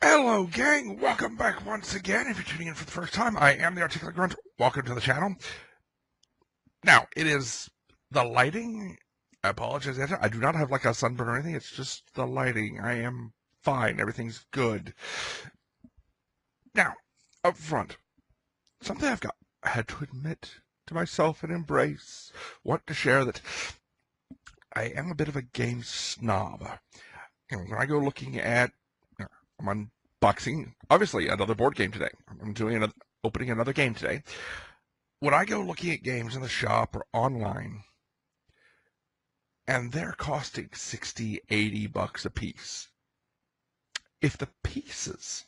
Hello, gang. Welcome back once again. If you're tuning in for the first time, I am the Articulate Grunt. Welcome to the channel. Now, it is the lighting. I apologize. I do not have like a sunburn or anything. It's just the lighting. I am fine. Everything's good. Now, up front, something I had to admit to myself and embrace. Want to share that I am a bit of a game snob. When I go looking at, I'm unboxing, obviously, another board game today. I'm opening another game today. When I go looking at games in the shop or online, and they're costing $60, $80 a piece, if the pieces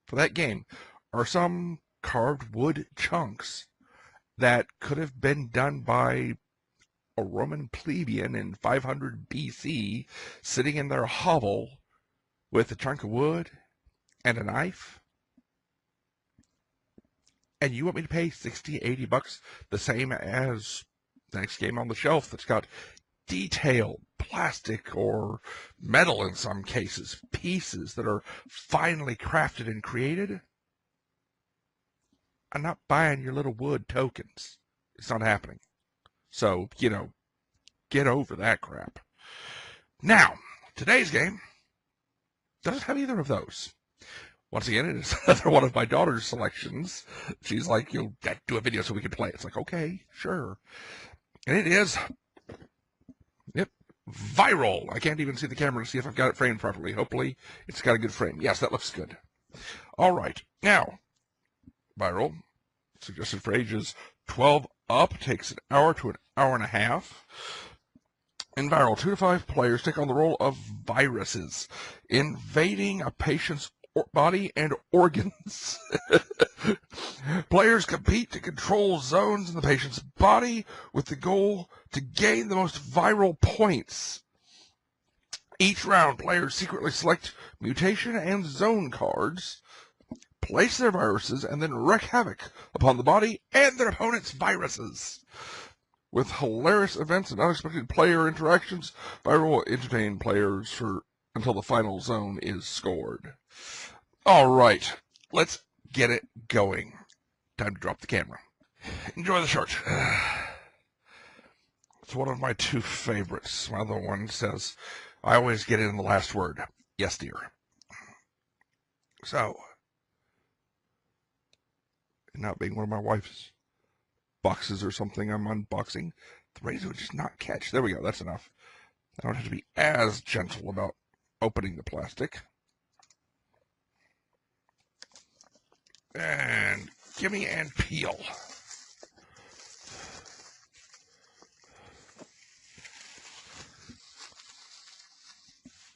for that game are some carved wood chunks that could have been done by a Roman plebeian in 500 BC sitting in their hovel with a chunk of wood and a knife, and you want me to pay $60, $80 the same as the next game on the shelf that's got detailed plastic or metal in some cases, pieces that are finely crafted and created? I'm not buying your little wood tokens. It's not happening. So, get over that crap. Now, today's game doesn't have either of those. Once again, it is another one of my daughter's selections. She's like, do a video so we can play. It's like, okay, sure. And it is, Viral. I can't even see the camera to see if I've got it framed properly. Hopefully, it's got a good frame. Yes, that looks good. All right. Now, Viral, suggested for ages 12 up, takes an hour to an hour and a half. In Viral, 2 to 5 players take on the role of viruses, invading a patient's body and organs. Players compete to control zones in the patient's body with the goal to gain the most viral points. Each round, players secretly select mutation and zone cards, place their viruses, and then wreak havoc upon the body and their opponent's viruses. With hilarious events and unexpected player interactions, Viral will entertain players until the final zone is scored. All right, let's get it going. Time to drop the camera. Enjoy the short. It's one of my 2 favorites. My other one says, I always get it in the last word. Yes, dear. So, not being one of my wife's boxes or something I'm unboxing, the razor would just not catch. There we go. That's enough. I don't have to be as gentle about opening the plastic. And gimme and peel.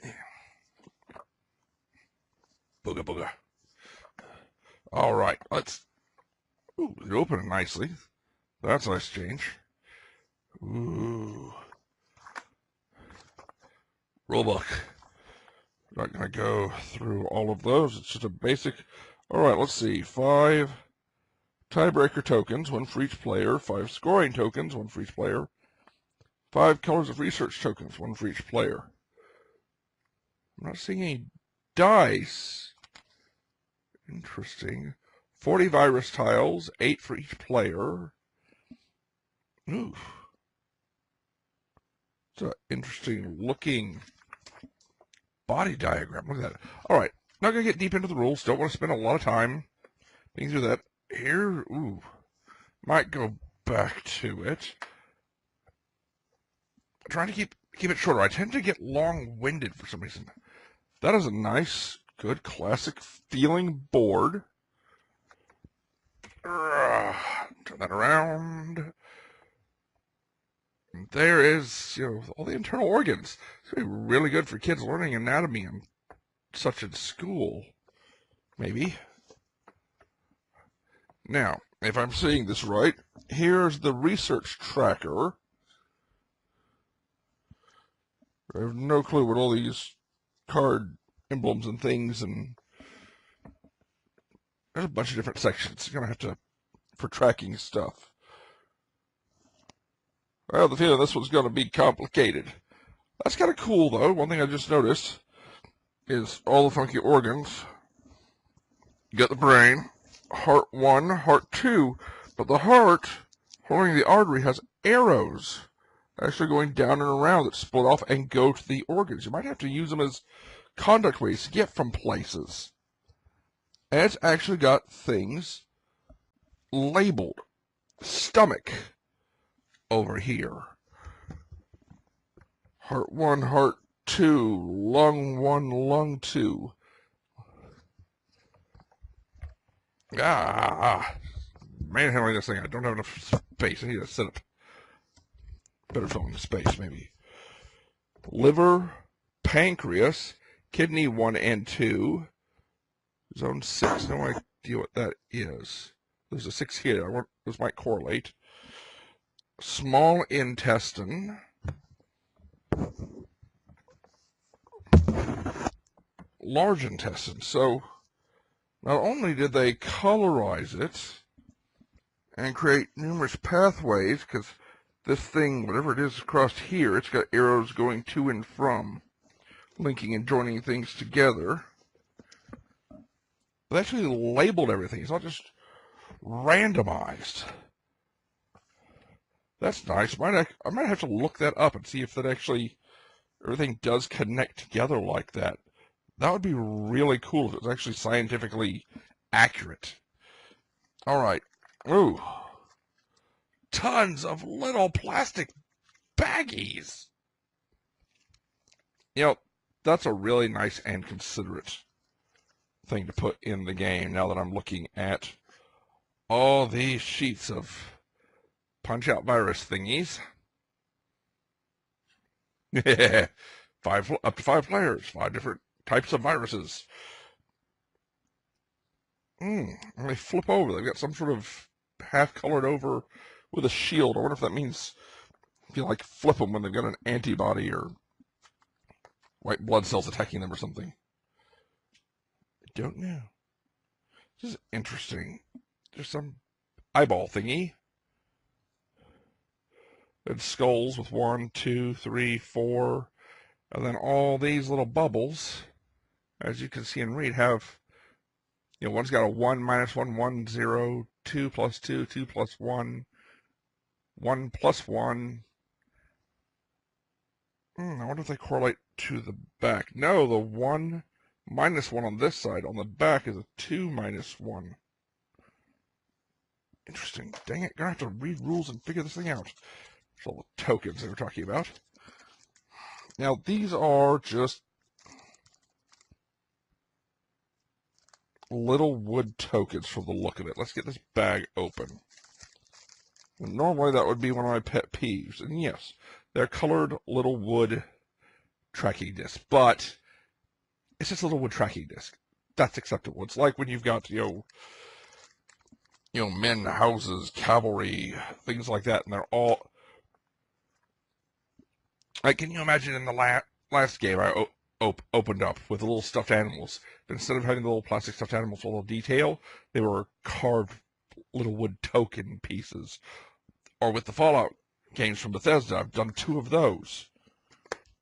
Yeah. Booga booga. All right, ooh, they're opening nicely. That's a nice change. Ooh. Rulebook. Not going to go through all of those. It's just a basic. All right, let's see. 5 tiebreaker tokens, 1 for each player. 5 scoring tokens, 1 for each player. 5 colors of research tokens, 1 for each player. I'm not seeing any dice. Interesting. 40 virus tiles, 8 for each player. Ooh. It's an interesting looking body diagram. Look at that. All right. Not going to get deep into the rules. Don't want to spend a lot of time thinking through that. Here, ooh. Might go back to it. I'm trying to keep it shorter. I tend to get long-winded for some reason. That is a nice, good, classic feeling board. Turn that around. And there is, all the internal organs. It's going to be really good for kids learning anatomy and such in school. Maybe. Now, if I'm seeing this right, here's the research tracker. I have no clue what all these card emblems and things, and there's a bunch of different sections. You're going to have to, for tracking stuff. I have the feeling this one's going to be complicated. That's kind of cool, though. One thing I just noticed is all the funky organs You got the brain, heart 1, heart 2, but the heart, holding the artery, has arrows actually going down and around that split off and go to the organs. You might have to use them as conduct ways to get from places. And it's actually got things labeled. Stomach over here. Heart 1, heart 2, lung 1, lung 2. Manhandling this thing. I don't have enough space. I need to set up better filling space, maybe. Liver, pancreas, kidney 1 and 2. Zone 6. No idea what that is. There's a 6 here. Those might correlate. Small intestine. Large intestine. So, not only did they colorize it and create numerous pathways, because this thing, whatever it is across here, it's got arrows going to and from, linking and joining things together. They actually labeled everything. It's not just randomized. That's nice. I might have to look that up and see if that actually, everything does connect together like that. That would be really cool if it was actually scientifically accurate. All right. Ooh. Tons of little plastic baggies. You know, that's a really nice and considerate thing to put in the game now that I'm looking at all these sheets of punch-out virus thingies. Up to 5 players, 5 different types of viruses. And they flip over. They've got some sort of half-colored over with a shield. I wonder if that means if you like flip them when they've got an antibody or white blood cells attacking them or something. I don't know. This is interesting. There's some eyeball thingy. And skulls with 1, 2, 3, 4, and then all these little bubbles, as you can see and read, have, one's got a 1, -1, 1, 0, 2 + 2, 2 + 1, 1 + 1. I wonder if they correlate to the back. No, the 1 - 1 on this side. On the back is a 2 - 1. Interesting. Dang it, gonna have to read rules and figure this thing out. There's all the tokens they were talking about. Now, these are just little wood tokens from the look of it. Let's get this bag open. And normally that would be one of my pet peeves. And yes, they're colored little wood tracking discs, but it's just a little wood tracking disc. That's acceptable. It's like when you've got, men, houses, cavalry, things like that, and they're all... can you imagine in the last game I opened up with the little stuffed animals, but instead of having the little plastic stuffed animals with a little detail, they were carved little wood token pieces. Or with the Fallout games from Bethesda, I've done 2 of those.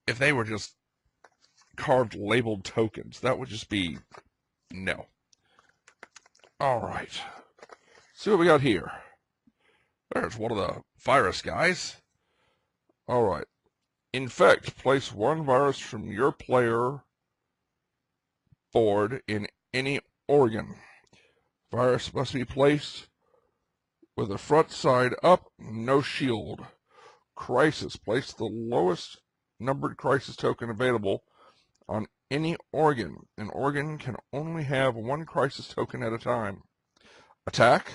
If they were just carved labeled tokens, that would just be no. All right. See what we got here. There's one of the virus guys. All right. Infect. Place 1 virus from your player board in any organ. Virus must be placed with the front side up, no shield. Crisis. Place the lowest numbered crisis token available on any organ. An organ can only have 1 crisis token at a time. Attack.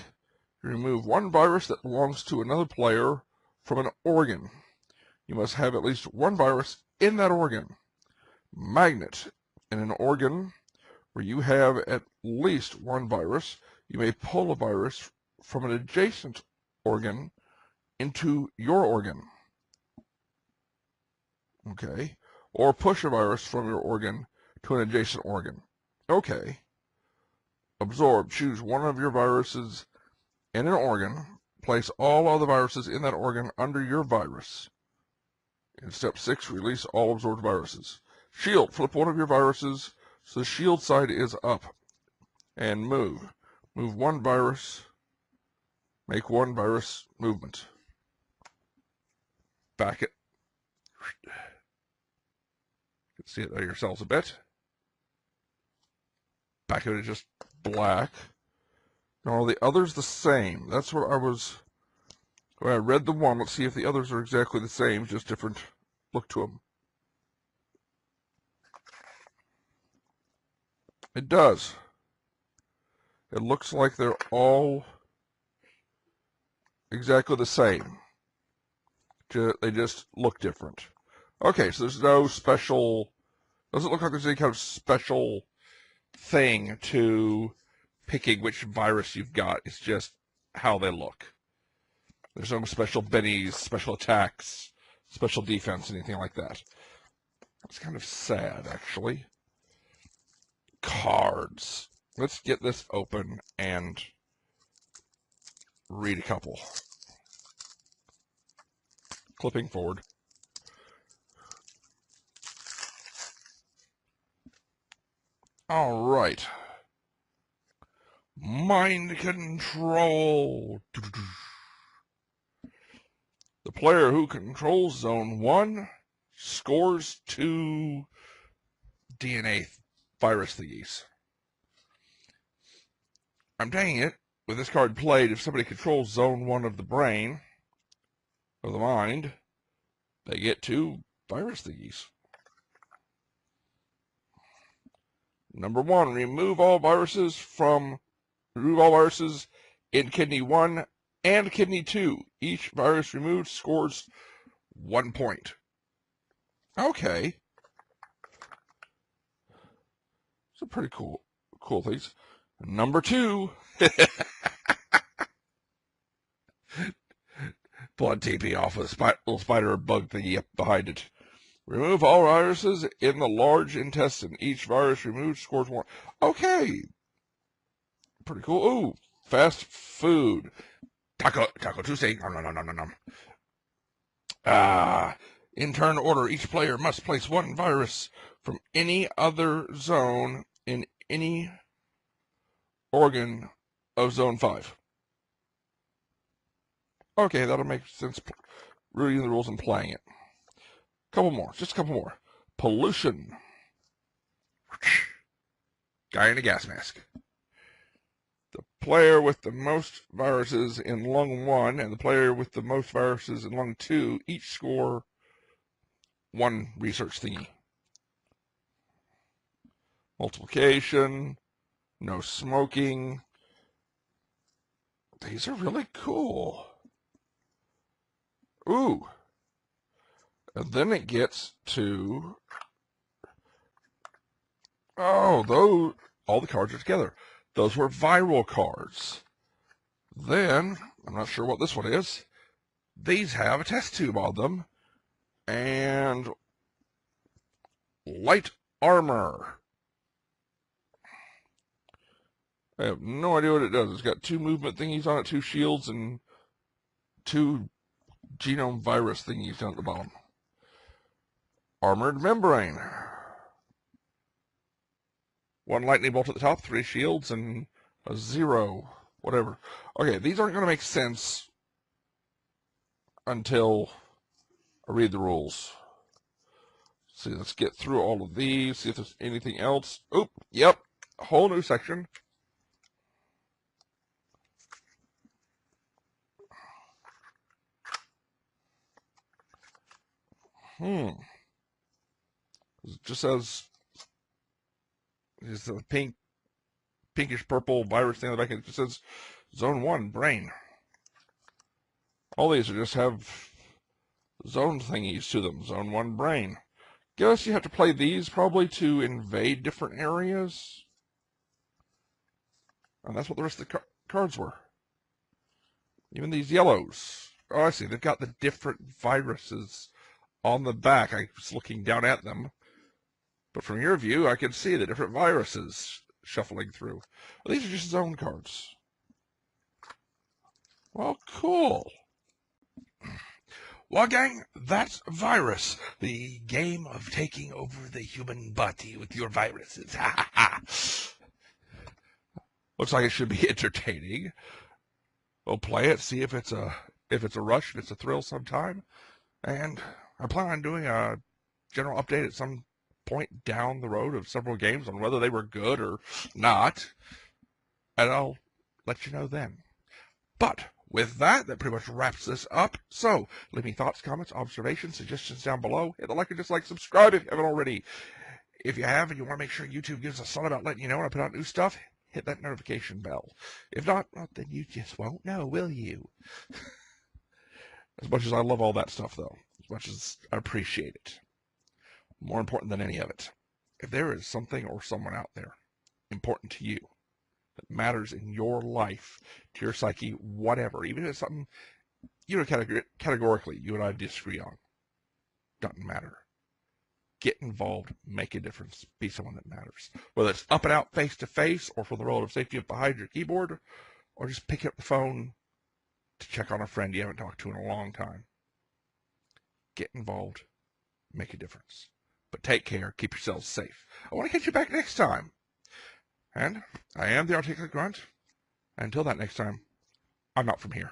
Remove 1 virus that belongs to another player from an organ. You must have at least 1 virus in that organ. Magnet. In an organ where you have at least 1 virus, you may pull a virus from an adjacent organ into your organ. Okay. Or push a virus from your organ to an adjacent organ. Okay. Absorb. Choose 1 of your viruses in an organ. Place all other viruses in that organ under your virus. In step 6, release all absorbed viruses. Shield. Flip 1 of your viruses so the shield side is up. and move. Move one virus. Make one virus movement. Back it. You can see it there yourselves a bit. Back it to just black. Now, are the others the same? That's what I was... When I read the one, let's see if the others are exactly the same, just different look to them. It does. It looks like they're all exactly the same. They just look different. Okay, so there's no special... Doesn't look like there's any kind of special thing to picking which virus you've got. It's just how they look. There's no special bennies, special attacks, special defense, anything like that. It's kind of sad, actually. Cards. Let's get this open and read a couple. Clipping forward. All right. Mind control. The player who controls Zone 1 scores 2 DNA virus thingies. I'm dang it. With this card played, if somebody controls Zone 1 of the brain, of the mind, they get 2 virus thingies. Number 1, remove all viruses in kidney 1 and kidney 2. Each virus removed scores 1 point. Okay. It's a pretty cool things. Number 2. Blood TP off a little spider or bug thingy up behind it. Remove all viruses in the large intestine. Each virus removed scores 1. Okay. Pretty cool. Ooh, fast food. Taco Tuesday. In turn order, each player must place 1 virus from any other zone in any organ of Zone 5. Okay, that'll make sense. Reading the rules and playing it. Just a couple more. Pollution. Guy in a gas mask. The player with the most viruses in lung 1 and the player with the most viruses in lung 2 each score 1 research thingy. Multiplication. No smoking. These are really cool. Ooh. And then it gets to... Oh, all the cards are together. Those were viral cards. Then, I'm not sure what this one is. These have a test tube on them. And light armor. I have no idea what it does. It's got 2 movement thingies on it, 2 shields, and 2 genome virus thingies down at the bottom. Armored membrane. 1 lightning bolt at the top, 3 shields, and a 0, whatever. Okay, these aren't going to make sense until I read the rules. See, let's get through all of these, see if there's anything else. Oop, yep, a whole new section. It just says, it's a pinkish purple virus thing on the back. It just says Zone 1, brain. All these are just have zone thingies to them. Zone 1, brain. Guess you have to play these probably to invade different areas. And that's what the rest of the cards were. Even these yellows. Oh, I see. They've got the different viruses on the back. I was looking down at them. But from your view, I can see the different viruses shuffling through. Well, these are just zone cards. Well, cool. Well, gang, that's Virus, the game of taking over the human body with your viruses. Looks like it should be entertaining. We'll play it, see if it's a rush and it's a thrill sometime. And I plan on doing a general update at some point down the road of several games on whether they were good or not. And I'll let you know then. But with that pretty much wraps this up. So leave me thoughts, comments, observations, suggestions down below. Hit the like or dislike, subscribe if you haven't already. If you have and you want to make sure YouTube gives a son about letting you know when I put out new stuff, hit that notification bell. If not, well, then you just won't know, will you? As much as I love all that stuff, though, as much as I appreciate it, more important than any of it, if there is something or someone out there important to you that matters in your life, to your psyche, whatever, even if it's something categorically you and I disagree on, doesn't matter. Get involved, make a difference, be someone that matters. Whether it's up and out face to face or for the relative safety of behind your keyboard, or just pick up the phone to check on a friend you haven't talked to in a long time. Get involved, make a difference. But take care, keep yourselves safe. I want to catch you back next time. And I am the Articulate Grunt. Until that next time, I'm out from here.